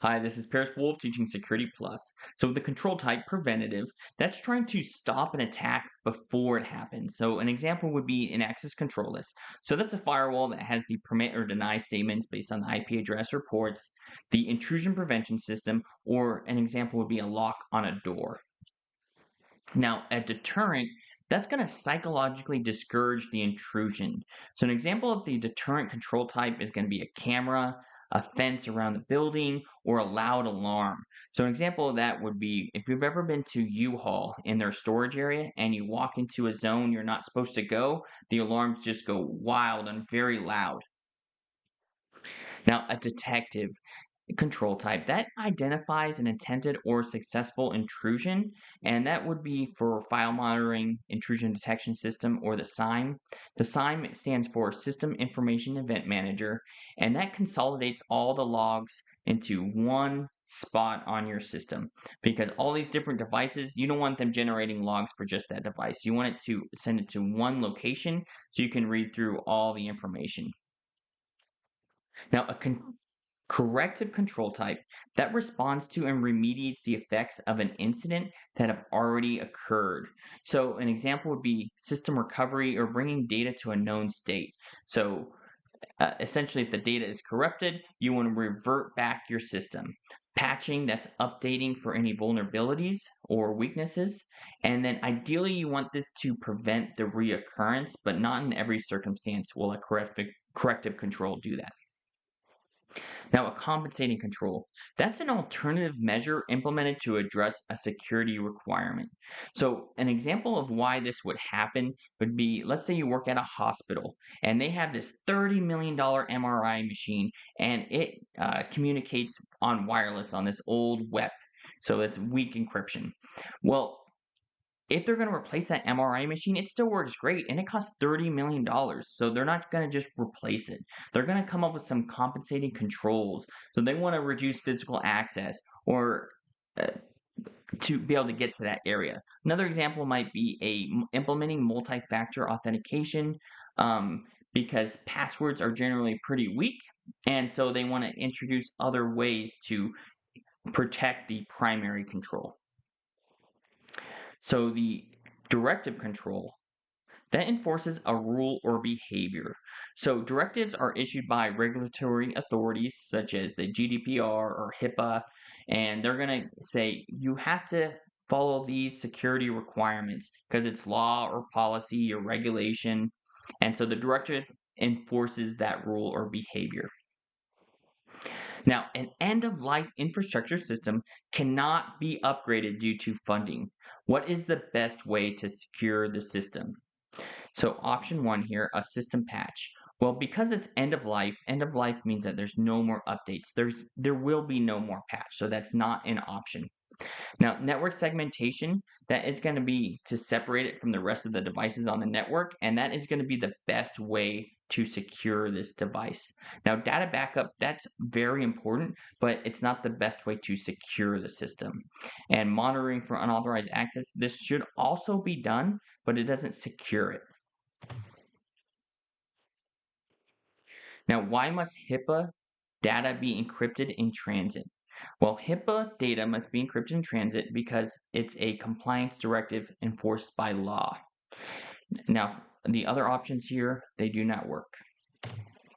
Hi, this is Paris Wolf teaching Security Plus. So the control type, preventative, that's trying to stop an attack before it happens. So an example would be an access control list. So that's a firewall that has the permit or deny statements based on the IP address or ports, the intrusion prevention system, or an example would be a lock on a door. Now, a deterrent, that's going to psychologically discourage the intrusion. So, an example of the deterrent control type is going to be a camera, a fence around the building, or a loud alarm. So, an example of that would be if you've ever been to U-Haul in their storage area and you walk into a zone you're not supposed to go, the alarms just go wild and very loud. Now, a detective control type that identifies an intended or successful intrusion, and that would be for file monitoring intrusion detection system or the SIME. The SIME stands for System Information Event Manager, and that consolidates all the logs into one spot on your system because all these different devices, you don't want them generating logs for just that device. You want it to send it to one location so you can read through all the information. Now, corrective control type that responds to and remediates the effects of an incident that have already occurred. So, an example would be system recovery or bringing data to a known state. So, essentially, if the data is corrupted, you want to revert back your system. Patching, that's updating for any vulnerabilities or weaknesses. And then ideally, you want this to prevent the reoccurrence, but not in every circumstance will a corrective control do that. Now, a compensating control, that's an alternative measure implemented to address a security requirement. So, an example of why this would happen would be let's say you work at a hospital and they have this $30 million MRI machine and it communicates on wireless on this old WEP. So, it's weak encryption. Well, if they're going to replace that MRI machine, it still works great and it costs $30 million. So they're not going to just replace it. They're going to come up with some compensating controls. So they want to reduce physical access or uh, to be able to get to that area. Another example might be implementing multi-factor authentication because passwords are generally pretty weak. And so they want to introduce other ways to protect the primary control. So the directive control that enforces a rule or behavior. So directives are issued by regulatory authorities such as the GDPR or HIPAA, and they're going to say you have to follow these security requirements because it's law or policy or regulation. And so the directive enforces that rule or behavior. Now, an end of life infrastructure system cannot be upgraded due to funding. What is the best way to secure the system? So, option one here, a system patch. Well, because it's end of life means that there's no more updates. There will be no more patch, so that's not an option. Now, network segmentation, that is going to be to separate it from the rest of the devices on the network, and that is going to be the best way to secure this device. Now, data backup, that's very important, but it's not the best way to secure the system. And monitoring for unauthorized access, this should also be done, but it doesn't secure it. Now, why must HIPAA data be encrypted in transit? Well, HIPAA data must be encrypted in transit because it's a compliance directive enforced by law. Now, the other options here, they do not work.